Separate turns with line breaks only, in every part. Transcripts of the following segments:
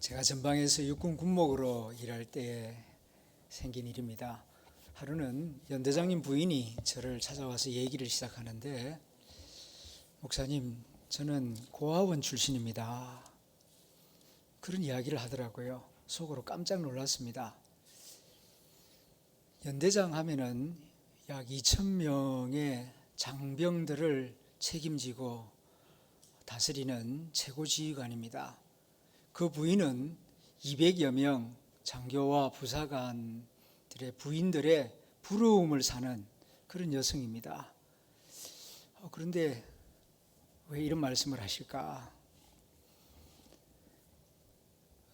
제가 전방에서 육군 군목으로 일할 때에 생긴 일입니다. 하루는 연대장님 부인이 저를 찾아와서 얘기를 시작하는데, 목사님, 저는 고아원 출신입니다. 그런 이야기를 하더라고요. 속으로 깜짝 놀랐습니다. 연대장 하면은 약 2,000명의 장병들을 책임지고 다스리는 최고 지휘관입니다. 그 부인은 200여 명 장교와 부사관들의 부인들의 부러움을 사는 그런 여성입니다. 그런데 왜 이런 말씀을 하실까?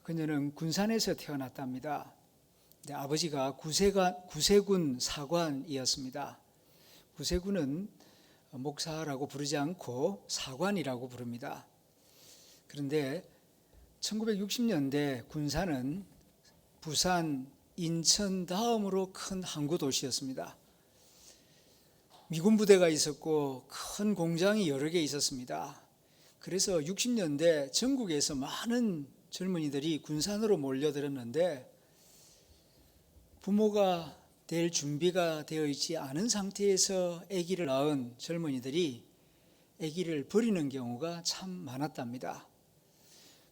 그녀는 군산에서 태어났답니다. 아버지가 구세군 사관이었습니다. 구세군은 목사라고 부르지 않고 사관이라고 부릅니다. 그런데 1960년대 군산은 부산, 인천 다음으로 큰 항구 도시였습니다. 미군 부대가 있었고 큰 공장이 여러 개 있었습니다. 그래서 60년대 전국에서 많은 젊은이들이 군산으로 몰려들었는데, 부모가 될 준비가 되어 있지 않은 상태에서 아기를 낳은 젊은이들이 아기를 버리는 경우가 참 많았답니다.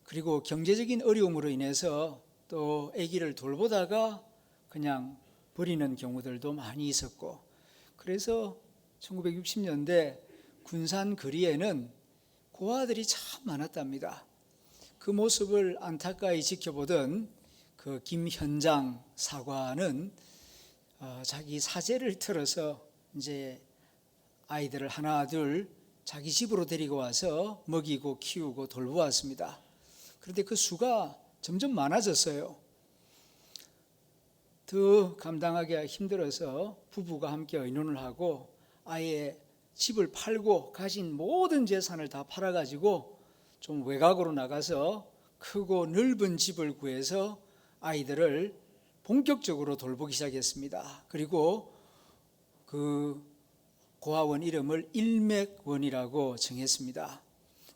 그리고 경제적인 어려움으로 인해서 또 아기를 돌보다가 그냥 버리는 경우들도 많이 있었고, 그래서 1960년대 군산 거리에는 고아들이 참 많았답니다. 그 모습을 안타까이 지켜보던 그 김현장 사관은 자기 사제를 틀어서 이제 아이들을 하나 둘 자기 집으로 데리고 와서 먹이고 키우고 돌보았습니다. 그런데 그 수가 점점 많아졌어요. 더 감당하기가 힘들어서 부부가 함께 의논을 하고 아예 집을 팔고 가진 모든 재산을 다 팔아가지고 좀 외곽으로 나가서 크고 넓은 집을 구해서 아이들을 본격적으로 돌보기 시작했습니다. 그리고 그 고아원 이름을 일맥원이라고 정했습니다.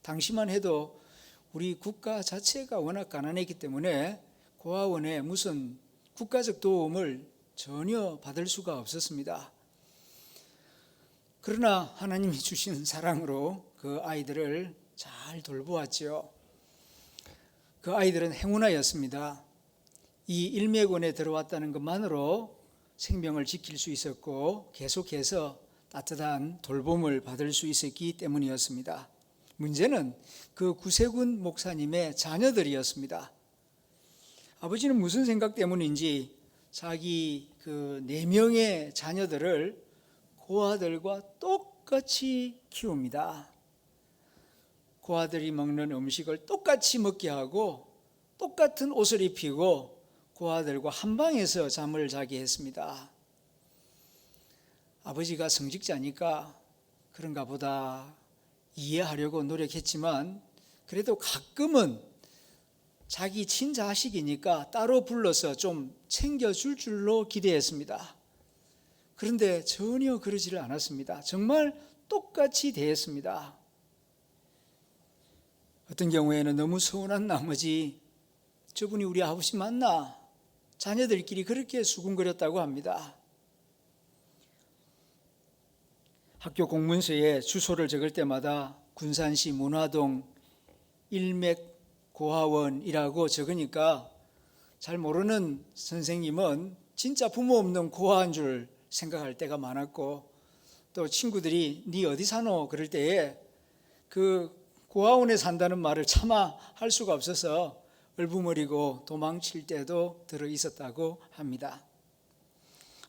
당시만 해도 우리 국가 자체가 워낙 가난했기 때문에 고아원에 무슨 국가적 도움을 전혀 받을 수가 없었습니다. 그러나 하나님이 주신 사랑으로 그 아이들을 잘 돌보았죠. 그 아이들은 행운아였습니다. 이 일맥원에 들어왔다는 것만으로 생명을 지킬 수 있었고 계속해서 따뜻한 돌봄을 받을 수 있었기 때문이었습니다. 문제는 그 구세군 목사님의 자녀들이었습니다. 아버지는 무슨 생각 때문인지 자기 그 4명의 자녀들을 고아들과 똑같이 키웁니다. 고아들이 먹는 음식을 똑같이 먹게 하고 똑같은 옷을 입히고 고아들과 한 방에서 잠을 자게 했습니다. 아버지가 성직자니까 그런가 보다 이해하려고 노력했지만, 그래도 가끔은 자기 친자식이니까 따로 불러서 좀 챙겨줄 줄로 기대했습니다. 그런데 전혀 그러지를 않았습니다. 정말 똑같이 대했습니다. 어떤 경우에는 너무 서운한 나머지 저분이 우리 아버지 맞나? 자녀들끼리 그렇게 수군거렸다고 합니다. 학교 공문서에 주소를 적을 때마다 군산시 문화동 일맥고아원이라고 적으니까 잘 모르는 선생님은 진짜 부모 없는 고아인 줄 생각할 때가 많았고, 또 친구들이 네 어디 사노? 그럴 때에 그 고아원에 산다는 말을 차마 할 수가 없어서 얼부머리고 도망칠 때도 들어 있었다고 합니다.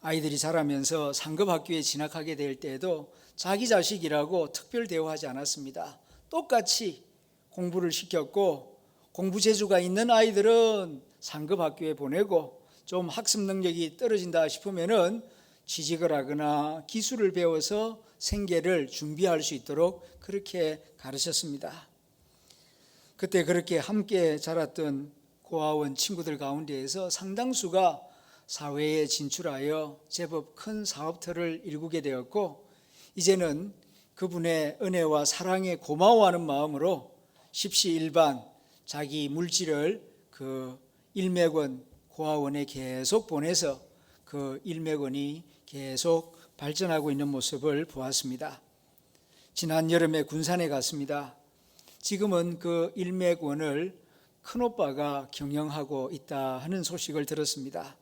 아이들이 자라면서 상급학교에 진학하게 될 때에도 자기 자식이라고 특별 대우하지 않았습니다. 똑같이 공부를 시켰고, 공부 재주가 있는 아이들은 상급학교에 보내고 좀 학습 능력이 떨어진다 싶으면은 취직을 하거나 기술을 배워서 생계를 준비할 수 있도록 그렇게 가르쳤습니다. 그때 그렇게 함께 자랐던 고아원 친구들 가운데에서 상당수가 사회에 진출하여 제법 큰 사업터를 일구게 되었고, 이제는 그분의 은혜와 사랑에 고마워하는 마음으로 십시일반 자기 물질을 그 일맥원 고아원에 계속 보내서 그 일맥원이 계속 발전하고 있는 모습을 보았습니다. 지난 여름에 군산에 갔습니다. 지금은 그 일맥원을 큰오빠가 경영하고 있다 하는 소식을 들었습니다.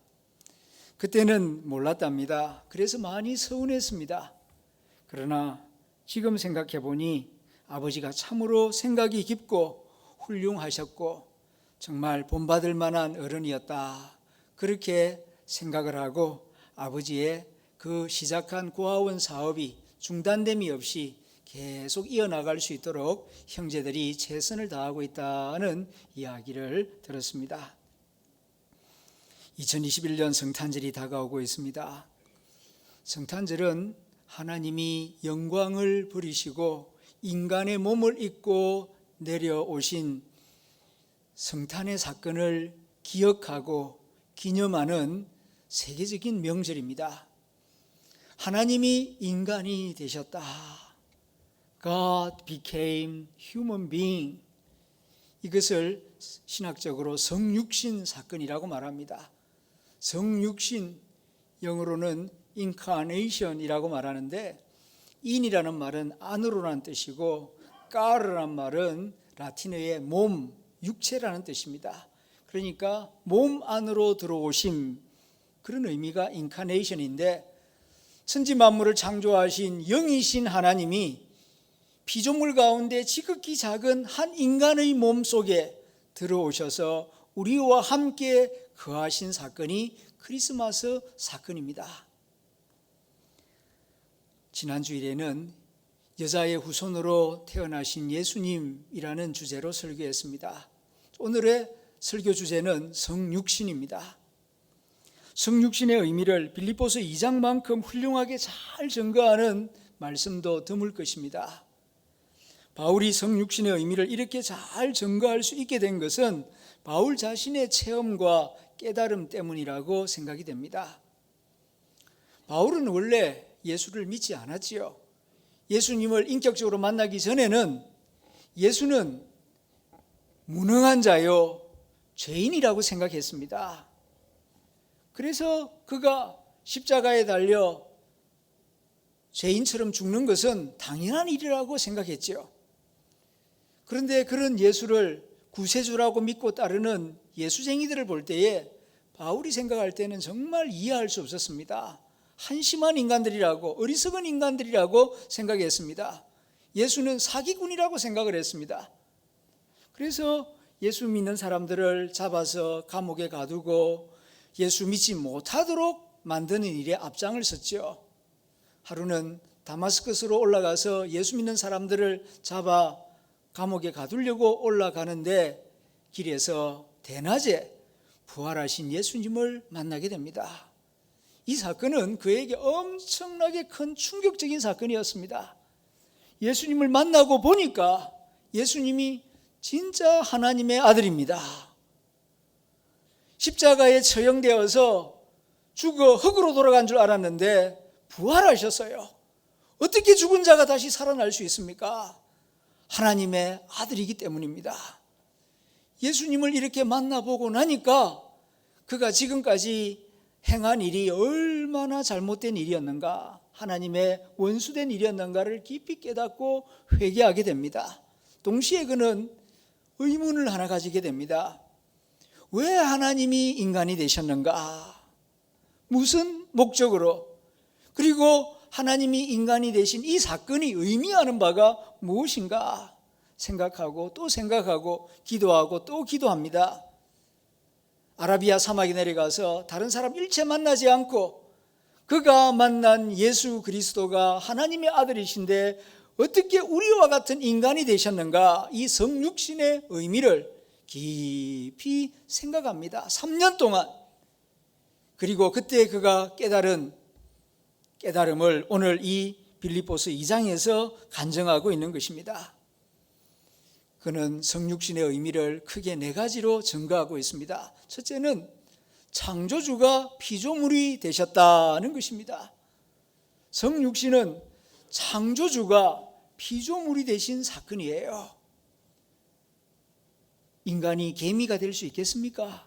그때는 몰랐답니다. 그래서 많이 서운했습니다. 그러나 지금 생각해 보니 아버지가 참으로 생각이 깊고 훌륭하셨고 정말 본받을 만한 어른이었다, 그렇게 생각을 하고 아버지의 그 시작한 고아원 사업이 중단됨이 없이 계속 이어나갈 수 있도록 형제들이 최선을 다하고 있다는 이야기를 들었습니다. 2021년 성탄절이 다가오고 있습니다. 성탄절은 하나님이 영광을 부리시고 인간의 몸을 입고 내려오신 성탄의 사건을 기억하고 기념하는 세계적인 명절입니다. 하나님이 인간이 되셨다. God became human being. 이것을 신학적으로 성육신 사건이라고 말합니다. 성육신, 영어로는 incarnation이라고 말하는데, 인이라는 말은 안으로라는 뜻이고 까르라는 말은 라틴어의 몸, 육체라는 뜻입니다. 그러니까 몸 안으로 들어오심, 그런 의미가 인카네이션인데, 천지 만물을 창조하신 영이신 하나님이 피조물 가운데 지극히 작은 한 인간의 몸 속에 들어오셔서 우리와 함께 거하신 사건이 크리스마스 사건입니다. 지난 주일에는 여자의 후손으로 태어나신 예수님이라는 주제로 설교했습니다. 오늘의 설교 주제는 성육신입니다. 성육신의 의미를 빌립보서 2장만큼 훌륭하게 잘 증거하는 말씀도 드물 것입니다. 바울이 성육신의 의미를 이렇게 잘 증거할 수 있게 된 것은 바울 자신의 체험과 깨달음 때문이라고 생각이 됩니다. 바울은 원래 예수를 믿지 않았지요. 예수님을 인격적으로 만나기 전에는 예수는 무능한 자요, 죄인이라고 생각했습니다. 그래서 그가 십자가에 달려 죄인처럼 죽는 것은 당연한 일이라고 생각했지요. 그런데 그런 예수를 구세주라고 믿고 따르는 예수쟁이들을 볼 때에 바울이 생각할 때는 정말 이해할 수 없었습니다. 한심한 인간들이라고, 어리석은 인간들이라고 생각했습니다. 예수는 사기꾼이라고 생각을 했습니다. 그래서 예수 믿는 사람들을 잡아서 감옥에 가두고 예수 믿지 못하도록 만드는 일에 앞장을 섰죠. 하루는 다마스커스로 올라가서 예수 믿는 사람들을 잡아 감옥에 가두려고 올라가는데 길에서 대낮에 부활하신 예수님을 만나게 됩니다. 이 사건은 그에게 엄청나게 큰 충격적인 사건이었습니다. 예수님을 만나고 보니까 예수님이 진짜 하나님의 아들입니다. 십자가에 처형되어서 죽어 흙으로 돌아간 줄 알았는데 부활하셨어요. 어떻게 죽은 자가 다시 살아날 수 있습니까? 하나님의 아들이기 때문입니다. 예수님을 이렇게 만나보고 나니까 그가 지금까지 행한 일이 얼마나 잘못된 일이었는가, 하나님의 원수된 일이었는가를 깊이 깨닫고 회개하게 됩니다. 동시에 그는 의문을 하나 가지게 됩니다. 왜 하나님이 인간이 되셨는가? 무슨 목적으로? 그리고 하나님이 인간이 되신 이 사건이 의미하는 바가 무엇인가 생각하고 또 생각하고 기도하고 또 기도합니다. 아라비아 사막에 내려가서 다른 사람 일체 만나지 않고 그가 만난 예수 그리스도가 하나님의 아들이신데 어떻게 우리와 같은 인간이 되셨는가, 이 성육신의 의미를 깊이 생각합니다. 3년 동안. 그리고 그때 그가 깨달은 깨달음을 오늘 이 빌립보서 2장에서 간증하고 있는 것입니다. 그는 성육신의 의미를 크게 4가지로 증거하고 있습니다. 첫째는 창조주가 피조물이 되셨다는 것입니다. 성육신은 창조주가 피조물이 되신 사건이에요. 인간이 개미가 될 수 있겠습니까?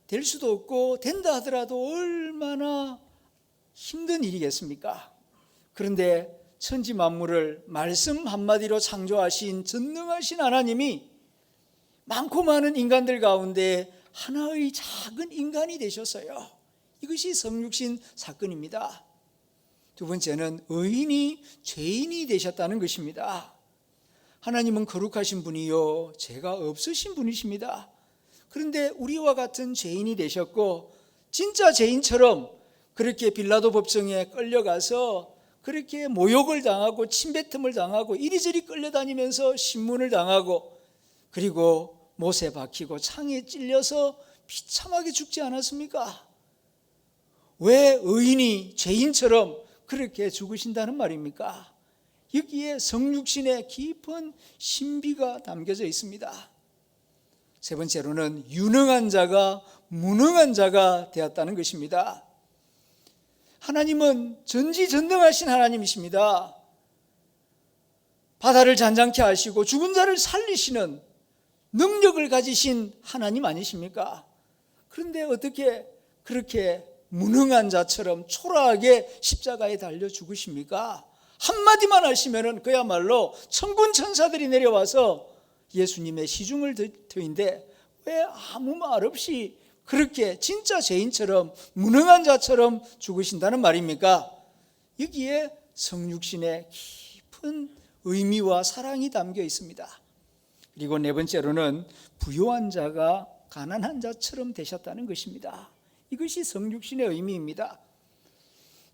될 수도 없고 된다 하더라도 얼마나 힘든 일이겠습니까? 그런데 천지 만물을 말씀 한마디로 창조하신 전능하신 하나님이 많고 많은 인간들 가운데 하나의 작은 인간이 되셨어요. 이것이 성육신 사건입니다. 두 번째는 의인이 죄인이 되셨다는 것입니다. 하나님은 거룩하신 분이요 죄가 없으신 분이십니다. 그런데 우리와 같은 죄인이 되셨고 진짜 죄인처럼 그렇게 빌라도 법정에 끌려가서 그렇게 모욕을 당하고 침뱉음을 당하고 이리저리 끌려다니면서 신문을 당하고 그리고 못에 박히고 창에 찔려서 비참하게 죽지 않았습니까? 왜 의인이 죄인처럼 그렇게 죽으신다는 말입니까? 여기에 성육신의 깊은 신비가 담겨져 있습니다. 세 번째로는 유능한 자가 무능한 자가 되었다는 것입니다. 하나님은 전지전능하신 하나님이십니다. 바다를 잔잔케 하시고 죽은 자를 살리시는 능력을 가지신 하나님 아니십니까? 그런데 어떻게 그렇게 무능한 자처럼 초라하게 십자가에 달려 죽으십니까? 한마디만 하시면은 그야말로 천군 천사들이 내려와서 예수님의 시중을 터인데 왜 아무 말 없이 그렇게 진짜 죄인처럼 무능한 자처럼 죽으신다는 말입니까? 여기에 성육신의 깊은 의미와 사랑이 담겨 있습니다. 그리고 네 번째로는 부요한 자가 가난한 자처럼 되셨다는 것입니다. 이것이 성육신의 의미입니다.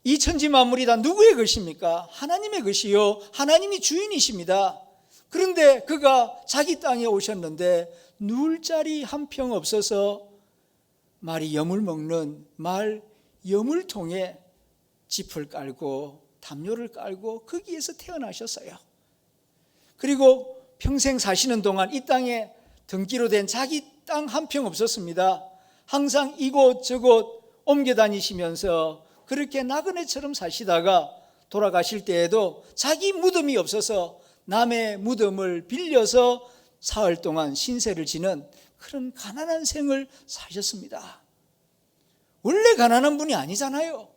이 천지 만물이 다 누구의 것입니까? 하나님의 것이요 하나님이 주인이십니다. 그런데 그가 자기 땅에 오셨는데 누울 자리 한 평 없어서 말이 염을 먹는 말 염을통에 짚을 깔고 담요를 깔고 거기에서 태어나셨어요. 그리고 평생 사시는 동안 이 땅에 등기로 된 자기 땅 한 평 없었습니다. 항상 이곳 저곳 옮겨 다니시면서 그렇게 나그네처럼 사시다가 돌아가실 때에도 자기 무덤이 없어서 남의 무덤을 빌려서 사흘 동안 신세를 지는 그런 가난한 생을 사셨습니다. 원래 가난한 분이 아니잖아요.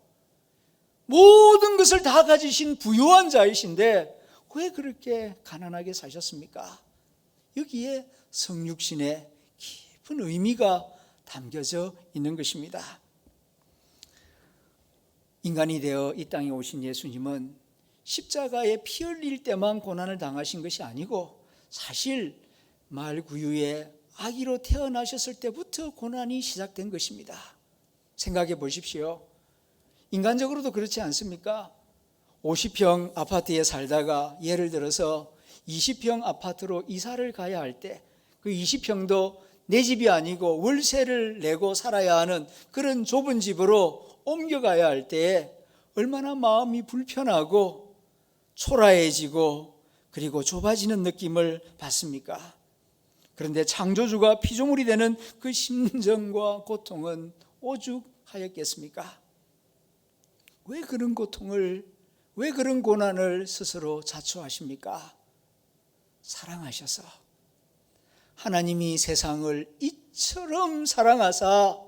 모든 것을 다 가지신 부유한 자이신데 왜 그렇게 가난하게 사셨습니까? 여기에 성육신의 깊은 의미가 담겨져 있는 것입니다. 인간이 되어 이 땅에 오신 예수님은 십자가에 피 흘릴 때만 고난을 당하신 것이 아니고 사실 말구유에 아기로 태어나셨을 때부터 고난이 시작된 것입니다. 생각해 보십시오. 인간적으로도 그렇지 않습니까? 50평 아파트에 살다가 예를 들어서 20평 아파트로 이사를 가야 할 때 그 20평도 내 집이 아니고 월세를 내고 살아야 하는 그런 좁은 집으로 옮겨가야 할 때에 얼마나 마음이 불편하고 초라해지고 그리고 좁아지는 느낌을 받습니까? 그런데 창조주가 피조물이 되는 그 심정과 고통은 오죽하였겠습니까? 왜 그런 고통을, 왜 그런 고난을 스스로 자초하십니까? 사랑하셔서. 하나님이 세상을 이처럼 사랑하사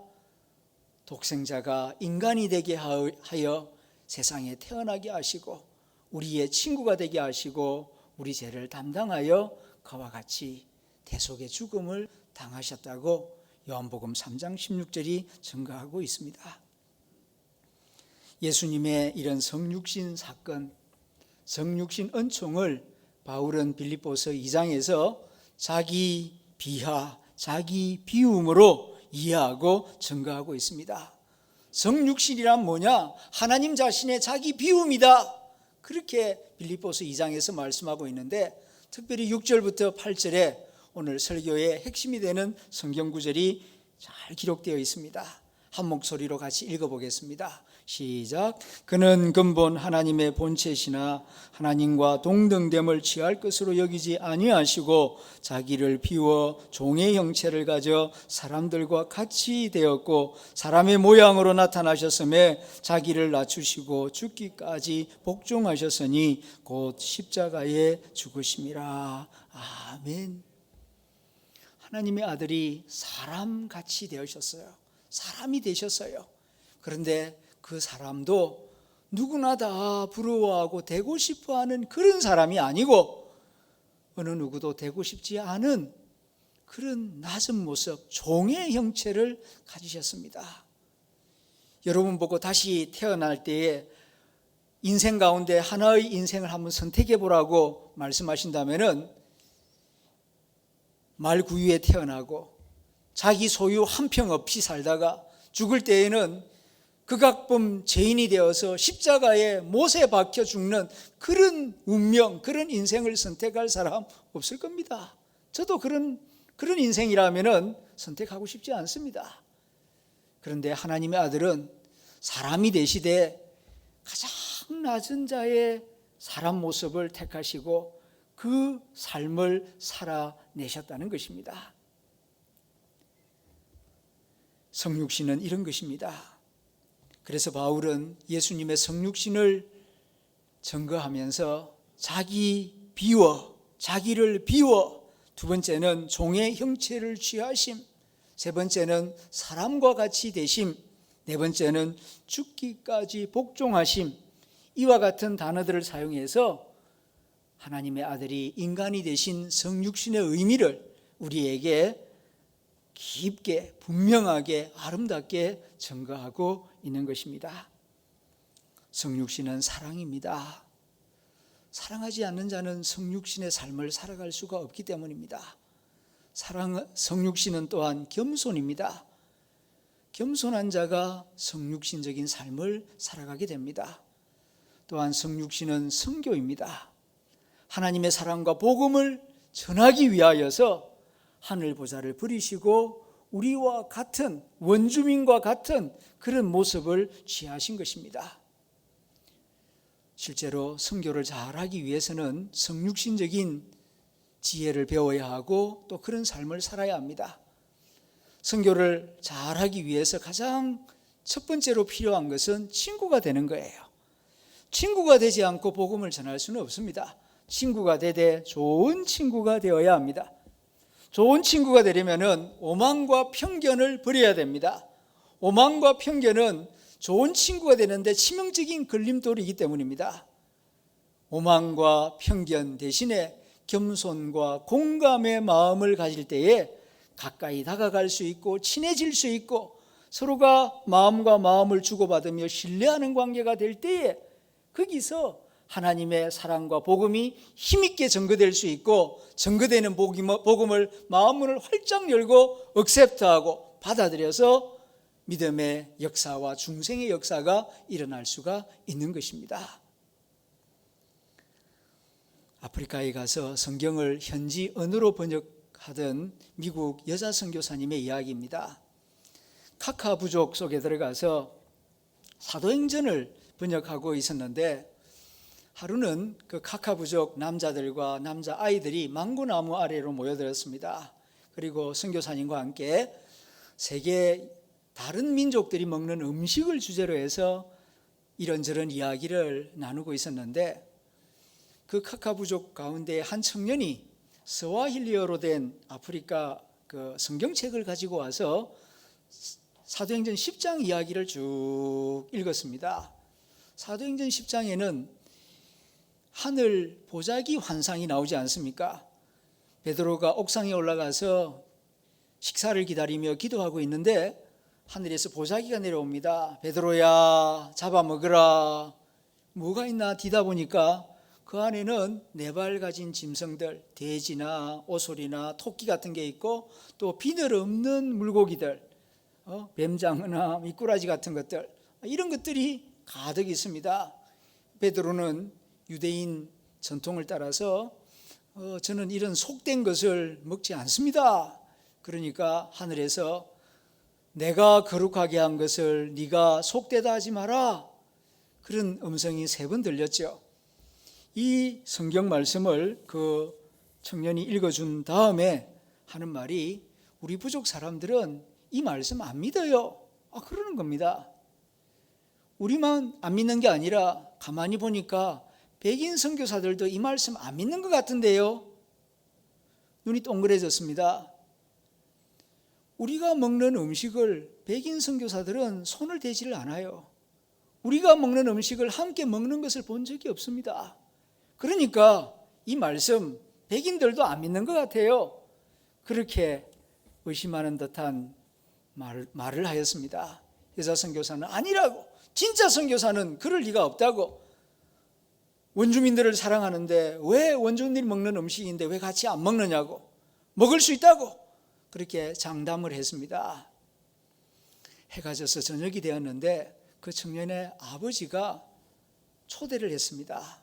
독생자가 인간이 되게 하여 세상에 태어나게 하시고 우리의 친구가 되게 하시고 우리 죄를 담당하여 그와 같이 대속의 죽음을 당하셨다고 요한복음 3장 16절이 증거하고 있습니다. 예수님의 이런 성육신 사건, 성육신 은총을 바울은 빌립보서 2장에서 자기 비하, 자기 비움으로 이해하고 증거하고 있습니다. 성육신이란 뭐냐? 하나님 자신의 자기 비움이다. 그렇게 빌립보서 2장에서 말씀하고 있는데 특별히 6절부터 8절에 오늘 설교의 핵심이 되는 성경 구절이 잘 기록되어 있습니다. 한 목소리로 같이 읽어보겠습니다. 시작. 그는 근본 하나님의 본체시나 하나님과 동등됨을 취할 것으로 여기지 아니하시고 자기를 비워 종의 형체를 가져 사람들과 같이 되었고 사람의 모양으로 나타나셨음에 자기를 낮추시고 죽기까지 복종하셨으니 곧 십자가에 죽으심이라. 아멘. 하나님의 아들이 사람같이 되셨어요. 사람이 되셨어요. 그런데 그 사람도 누구나 다 부러워하고 되고 싶어하는 그런 사람이 아니고 어느 누구도 되고 싶지 않은 그런 낮은 모습, 종의 형체를 가지셨습니다. 여러분 보고 다시 태어날 때에 인생 가운데 하나의 인생을 한번 선택해 보라고 말씀하신다면은 말구유에 태어나고 자기 소유 한 평 없이 살다가 죽을 때에는 극악범 죄인이 되어서 십자가에 못에 박혀 죽는 그런 운명, 그런 인생을 선택할 사람 없을 겁니다. 저도 그런 인생이라면은 선택하고 싶지 않습니다. 그런데 하나님의 아들은 사람이 되시되 가장 낮은 자의 사람 모습을 택하시고 그 삶을 살아내셨다는 것입니다. 성육신은 이런 것입니다. 그래서 바울은 예수님의 성육신을 증거하면서 자기를 비워, 두 번째는 종의 형체를 취하심, 세 번째는 사람과 같이 되심, 네 번째는 죽기까지 복종하심, 이와 같은 단어들을 사용해서 하나님의 아들이 인간이 되신 성육신의 의미를 우리에게 깊게 분명하게 아름답게 증거하고 있는 것입니다. 성육신은 사랑입니다. 사랑하지 않는 자는 성육신의 삶을 살아갈 수가 없기 때문입니다. 성육신은 또한 겸손입니다. 겸손한 자가 성육신적인 삶을 살아가게 됩니다. 또한 성육신은 선교입니다. 하나님의 사랑과 복음을 전하기 위하여서 하늘 보좌를 버리시고 우리와 같은 원주민과 같은 그런 모습을 취하신 것입니다. 실제로 선교를 잘하기 위해서는 성육신적인 지혜를 배워야 하고 또 그런 삶을 살아야 합니다. 선교를 잘하기 위해서 가장 첫 번째로 필요한 것은 친구가 되는 거예요. 친구가 되지 않고 복음을 전할 수는 없습니다. 친구가 되되 좋은 친구가 되어야 합니다. 좋은 친구가 되려면 오만과 편견을 버려야 됩니다. 오만과 편견은 좋은 친구가 되는데 치명적인 걸림돌이기 때문입니다. 오만과 편견 대신에 겸손과 공감의 마음을 가질 때에 가까이 다가갈 수 있고 친해질 수 있고 서로가 마음과 마음을 주고받으며 신뢰하는 관계가 될 때에 거기서 하나님의 사랑과 복음이 힘있게 증거될 수 있고 증거되는 복음을 마음문을 활짝 열고 억셉트하고 받아들여서 믿음의 역사와 중생의 역사가 일어날 수가 있는 것입니다. 아프리카에 가서 성경을 현지 언어로 번역하던 미국 여자 선교사님의 이야기입니다. 카카 부족 속에 들어가서 사도행전을 번역하고 있었는데 하루는 그 카카 부족 남자들과 남자 아이들이 망고나무 아래로 모여들었습니다. 그리고 선교사님과 함께 세계 다른 민족들이 먹는 음식을 주제로 해서 이런저런 이야기를 나누고 있었는데 그 카카 부족 가운데 한 청년이 스와힐리어로 된 아프리카 그 성경책을 가지고 와서 사도행전 10장 이야기를 쭉 읽었습니다. 사도행전 10장에는 하늘 보자기 환상이 나오지 않습니까? 베드로가 옥상에 올라가서 식사를 기다리며 기도하고 있는데 하늘에서 보자기가 내려옵니다. 베드로야 잡아먹으라. 뭐가 있나 뒤다 보니까 그 안에는 네 발 가진 짐승들, 돼지나 오솔이나 토끼 같은 게 있고 또 비늘 없는 물고기들, 뱀장어나 미꾸라지 같은 것들, 이런 것들이 가득 있습니다. 베드로는 유대인 전통을 따라서 저는 이런 속된 것을 먹지 않습니다. 그러니까 하늘에서 내가 거룩하게 한 것을 네가 속되다 하지 마라. 그런 음성이 3번 들렸죠. 이 성경 말씀을 그 청년이 읽어준 다음에 하는 말이 우리 부족 사람들은 이 말씀 안 믿어요. 그러는 겁니다. 우리만 안 믿는 게 아니라 가만히 보니까 백인 선교사들도 이 말씀 안 믿는 것 같은데요. 눈이 동그래졌습니다. 우리가 먹는 음식을 백인 선교사들은 손을 대지를 않아요. 우리가 먹는 음식을 함께 먹는 것을 본 적이 없습니다. 그러니까 이 말씀 백인들도 안 믿는 것 같아요. 그렇게 의심하는 듯한 말을 하였습니다. 여자 선교사는 아니라고, 진짜 선교사는 그럴 리가 없다고, 원주민들을 사랑하는데 왜 원주민들이 먹는 음식인데 왜 같이 안 먹느냐고, 먹을 수 있다고 그렇게 장담을 했습니다. 해가 져서 저녁이 되었는데 그 청년의 아버지가 초대를 했습니다.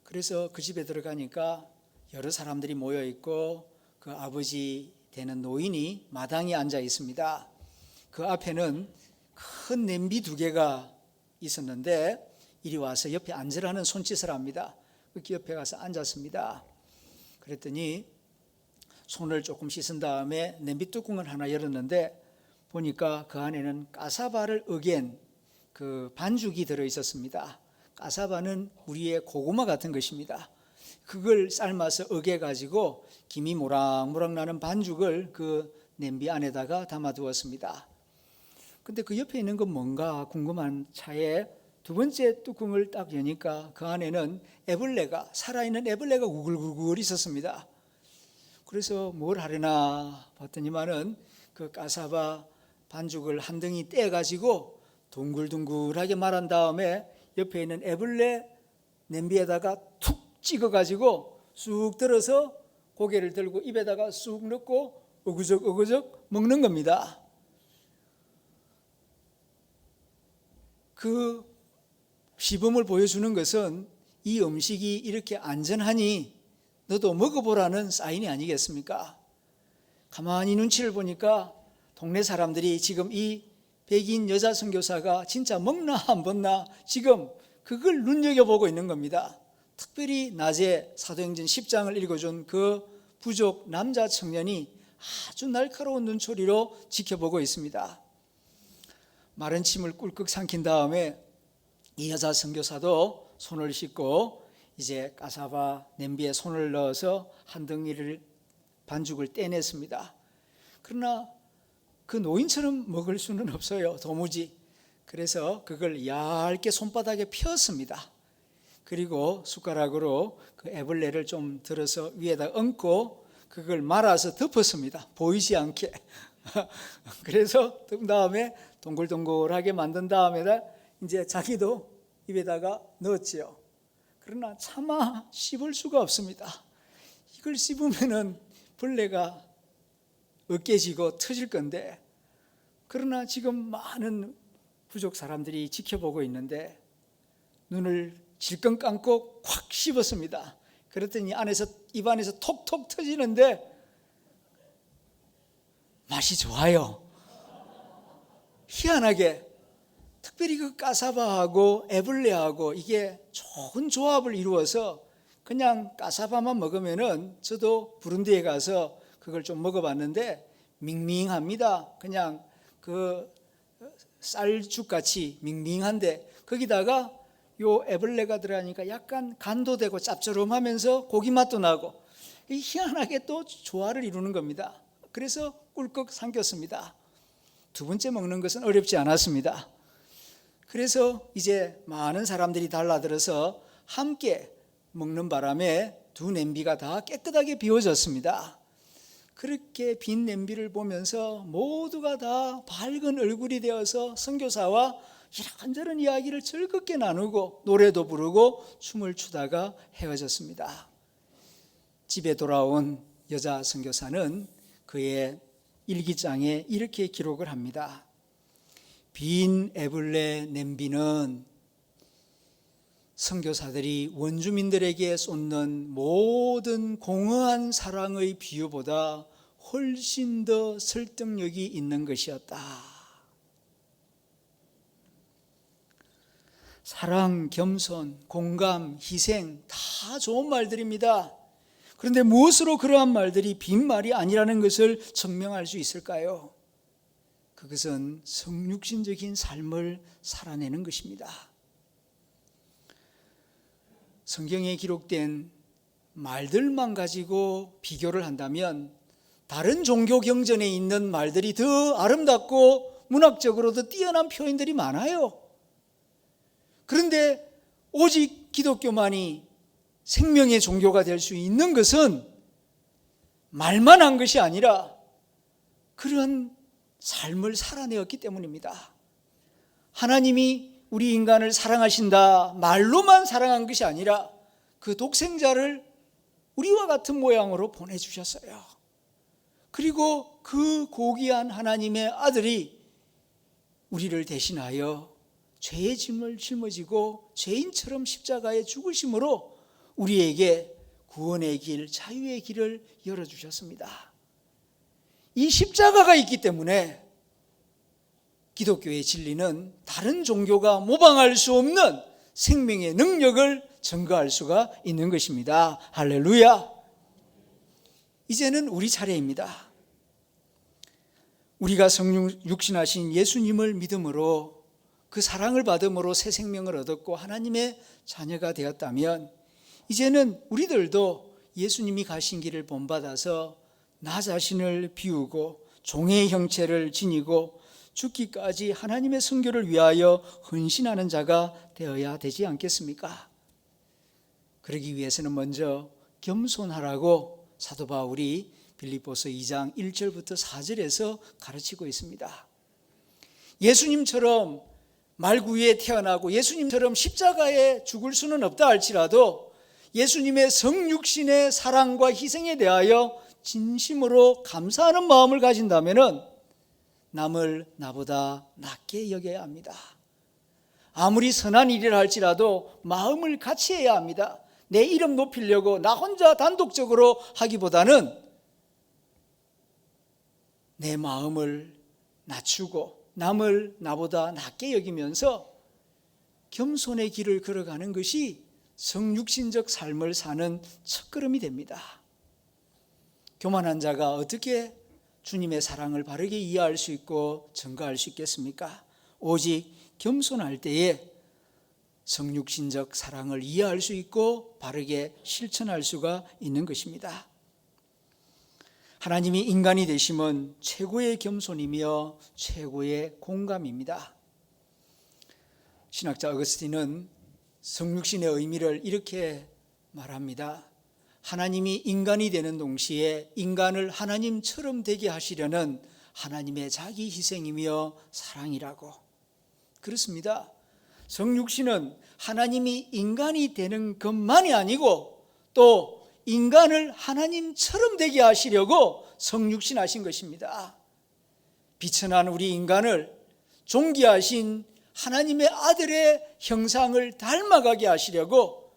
그래서 그 집에 들어가니까 여러 사람들이 모여 있고 그 아버지 되는 노인이 마당에 앉아 있습니다. 그 앞에는 큰 냄비 2개가 있었는데 이리 와서 옆에 앉으라는 손짓을 합니다. 그 옆에 가서 앉았습니다. 그랬더니 손을 조금 씻은 다음에 냄비 뚜껑을 하나 열었는데 보니까 그 안에는 까사바를 으갠 그 반죽이 들어 있었습니다. 까사바는 우리의 고구마 같은 것입니다. 그걸 삶아서 으개 가지고 김이 모락모락 나는 반죽을 그 냄비 안에다가 담아 두었습니다. 근데 그 옆에 있는 건 뭔가 궁금한 차에 두 번째 뚜껑을 딱 여니까 그 안에는 애벌레가, 살아있는 애벌레가 우글우글 있었습니다. 그래서 뭘 하려나 봤더니만은 그 까사바 반죽을 한 덩이 떼가지고 둥글둥글하게 말한 다음에 옆에 있는 애벌레 냄비에다가 툭 찍어가지고 쑥 들어서 고개를 들고 입에다가 쑥 넣고 어그적 먹는 겁니다. 그 시범을 보여주는 것은 이 음식이 이렇게 안전하니 너도 먹어보라는 사인이 아니겠습니까? 가만히 눈치를 보니까 동네 사람들이 지금 이 백인 여자 선교사가 진짜 먹나 안 먹나 지금 그걸 눈여겨보고 있는 겁니다. 특별히 낮에 사도행전 10장을 읽어준 그 부족 남자 청년이 아주 날카로운 눈초리로 지켜보고 있습니다. 마른 침을 꿀꺽 삼킨 다음에 이 여자 선교사도 손을 씻고 이제 까사바 냄비에 손을 넣어서 한 덩이를 반죽을 떼냈습니다. 그러나 그 노인처럼 먹을 수는 없어요, 도무지. 그래서 그걸 얇게 손바닥에 폈습니다. 그리고 숟가락으로 그 애벌레를 좀 들어서 위에다 얹고 그걸 말아서 덮었습니다. 보이지 않게. 그래서 그 다음에 동글동글하게 만든 다음에다 이제 자기도 입에다가 넣었지요. 그러나 차마 씹을 수가 없습니다. 이걸 씹으면은 벌레가 으깨지고 터질 건데, 그러나 지금 많은 부족 사람들이 지켜보고 있는데 눈을 질끈 감고 콱 씹었습니다. 그랬더니 입 안에서 톡톡 터지는데 맛이 좋아요. 희한하게 특별히 그 까사바하고 애벌레하고 이게 좋은 조합을 이루어서 그냥 까사바만 먹으면은 저도 부룬디에 가서 그걸 좀 먹어봤는데 밍밍합니다. 그냥 그 쌀죽같이 밍밍한데 거기다가 요 애벌레가 들어가니까 약간 간도 되고 짭조름하면서 고기 맛도 나고 희한하게 또 조화를 이루는 겁니다. 그래서 꿀꺽 삼켰습니다. 두 번째 먹는 것은 어렵지 않았습니다. 그래서 이제 많은 사람들이 달라들어서 함께 먹는 바람에 두 냄비가 다 깨끗하게 비워졌습니다. 그렇게 빈 냄비를 보면서 모두가 다 밝은 얼굴이 되어서 선교사와 이런저런 이야기를 즐겁게 나누고 노래도 부르고 춤을 추다가 헤어졌습니다. 집에 돌아온 여자 선교사는 그의 일기장에 이렇게 기록을 합니다. 빈 애벌레 냄비는 선교사들이 원주민들에게 쏟는 모든 공허한 사랑의 비유보다 훨씬 더 설득력이 있는 것이었다. 사랑, 겸손, 공감, 희생 다 좋은 말들입니다. 그런데 무엇으로 그러한 말들이 빈말이 아니라는 것을 증명할 수 있을까요? 그것은 성육신적인 삶을 살아내는 것입니다. 성경에 기록된 말들만 가지고 비교를 한다면 다른 종교 경전에 있는 말들이 더 아름답고 문학적으로도 뛰어난 표현들이 많아요. 그런데 오직 기독교만이 생명의 종교가 될 수 있는 것은 말만 한 것이 아니라 그런 삶을 살아내었기 때문입니다. 하나님이 우리 인간을 사랑하신다 말로만 사랑한 것이 아니라 그 독생자를 우리와 같은 모양으로 보내주셨어요. 그리고 그 고귀한 하나님의 아들이 우리를 대신하여 죄의 짐을 짊어지고 죄인처럼 십자가에 죽으심으로 우리에게 구원의 길, 자유의 길을 열어주셨습니다. 이 십자가가 있기 때문에 기독교의 진리는 다른 종교가 모방할 수 없는 생명의 능력을 증거할 수가 있는 것입니다. 할렐루야! 이제는 우리 차례입니다. 우리가 성육신하신 예수님을 믿음으로 그 사랑을 받음으로 새 생명을 얻었고 하나님의 자녀가 되었다면 이제는 우리들도 예수님이 가신 길을 본받아서 나 자신을 비우고 종의 형체를 지니고 죽기까지 하나님의 선교를 위하여 헌신하는 자가 되어야 되지 않겠습니까? 그러기 위해서는 먼저 겸손하라고 사도 바울이 빌립보서 2장 1절부터 4절에서 가르치고 있습니다. 예수님처럼 말구유에 태어나고 예수님처럼 십자가에 죽을 수는 없다 할지라도 예수님의 성육신의 사랑과 희생에 대하여 진심으로 감사하는 마음을 가진다면 남을 나보다 낫게 여겨야 합니다. 아무리 선한 일이라 할지라도 마음을 같이 해야 합니다. 내 이름 높이려고 나 혼자 단독적으로 하기보다는 내 마음을 낮추고 남을 나보다 낫게 여기면서 겸손의 길을 걸어가는 것이 성육신적 삶을 사는 첫걸음이 됩니다. 교만한 자가 어떻게 주님의 사랑을 바르게 이해할 수 있고 증거할 수 있겠습니까? 오직 겸손할 때에 성육신적 사랑을 이해할 수 있고 바르게 실천할 수가 있는 것입니다. 하나님이 인간이 되심은 최고의 겸손이며 최고의 공감입니다. 신학자 어거스틴은 성육신의 의미를 이렇게 말합니다. 하나님이 인간이 되는 동시에 인간을 하나님처럼 되게 하시려는 하나님의 자기 희생이며 사랑이라고. 그렇습니다. 성육신은 하나님이 인간이 되는 것만이 아니고 또 인간을 하나님처럼 되게 하시려고 성육신하신 것입니다. 비천한 우리 인간을 존귀하신 하나님의 아들의 형상을 닮아가게 하시려고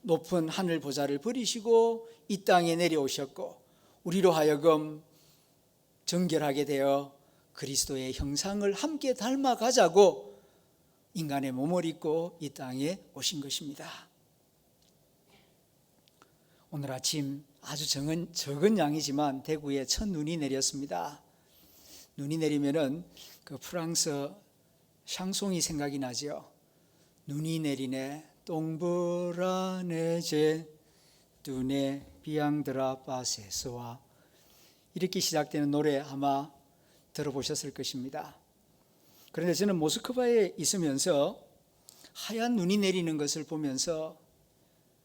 높은 하늘 보좌를 버리시고 이 땅에 내려오셨고 우리로 하여금 정결하게 되어 그리스도의 형상을 함께 닮아가자고 인간의 몸을 입고 이 땅에 오신 것입니다. 오늘 아침 아주 적은 양이지만 대구에 첫 눈이 내렸습니다. 눈이 내리면은 그 프랑스 샹송이 생각이 나죠. 눈이 내리네 똥브라네제 뚜네 비앙드라 바세스와 이렇게 시작되는 노래 아마 들어보셨을 것입니다. 그런데 저는 모스크바에 있으면서 하얀 눈이 내리는 것을 보면서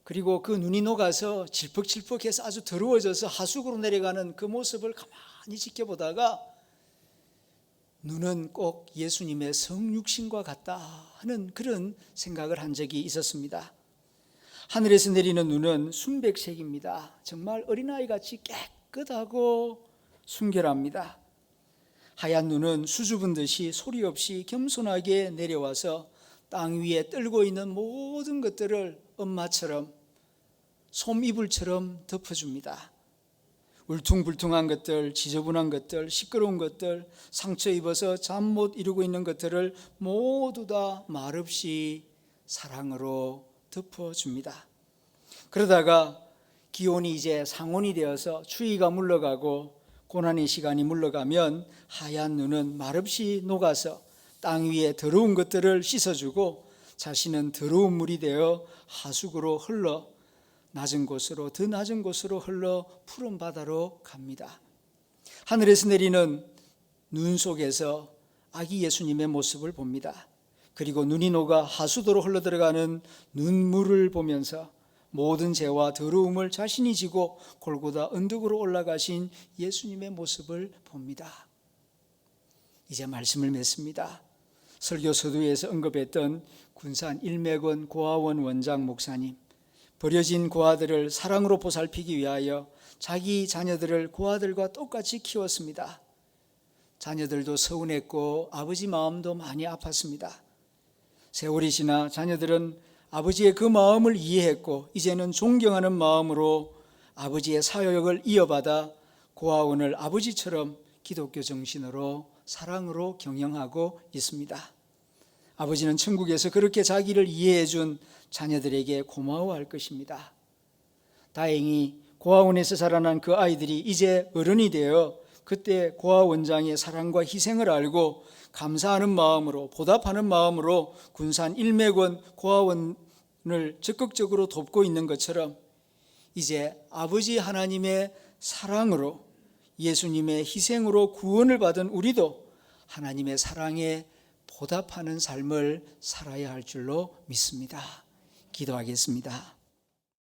그리고 그 눈이 녹아서 질퍽질퍽해서 아주 더러워져서 하수구로 내려가는 그 모습을 가만히 지켜보다가 눈은 꼭 예수님의 성육신과 같다 하는 그런 생각을 한 적이 있었습니다. 하늘에서 내리는 눈은 순백색입니다. 정말 어린아이같이 깨끗하고 순결합니다. 하얀 눈은 수줍은 듯이 소리 없이 겸손하게 내려와서 땅 위에 떨고 있는 모든 것들을 엄마처럼 솜이불처럼 덮어줍니다. 울퉁불퉁한 것들, 지저분한 것들, 시끄러운 것들, 상처 입어서 잠 못 이루고 있는 것들을 모두 다 말없이 사랑으로 덮어줍니다. 그러다가 기온이 이제 상온이 되어서 추위가 물러가고 고난의 시간이 물러가면 하얀 눈은 말없이 녹아서 땅 위에 더러운 것들을 씻어주고 자신은 더러운 물이 되어 하수구로 흘러 낮은 곳으로 더 낮은 곳으로 흘러 푸른 바다로 갑니다. 하늘에서 내리는 눈 속에서 아기 예수님의 모습을 봅니다. 그리고 눈이 녹아 하수도로 흘러들어가는 눈물을 보면서 모든 죄와 더러움을 자신이 지고 골고다 언덕으로 올라가신 예수님의 모습을 봅니다. 이제 말씀을 맺습니다. 설교 서두에서 언급했던 군산 일맥원 고아원 원장 목사님, 버려진 고아들을 사랑으로 보살피기 위하여 자기 자녀들을 고아들과 똑같이 키웠습니다. 자녀들도 서운했고 아버지 마음도 많이 아팠습니다. 세월이 지나 자녀들은 아버지의 그 마음을 이해했고 이제는 존경하는 마음으로 아버지의 사역을 이어받아 고아원을 아버지처럼 기독교 정신으로 사랑으로 경영하고 있습니다. 아버지는 천국에서 그렇게 자기를 이해해 준 자녀들에게 고마워할 것입니다. 다행히 고아원에서 자라난 그 아이들이 이제 어른이 되어 그때 고아원장의 사랑과 희생을 알고 감사하는 마음으로, 보답하는 마음으로 군산 일맥원 고아원을 적극적으로 돕고 있는 것처럼 이제 아버지 하나님의 사랑으로, 예수님의 희생으로 구원을 받은 우리도 하나님의 사랑에 보답하는 삶을 살아야 할 줄로 믿습니다. 기도하겠습니다.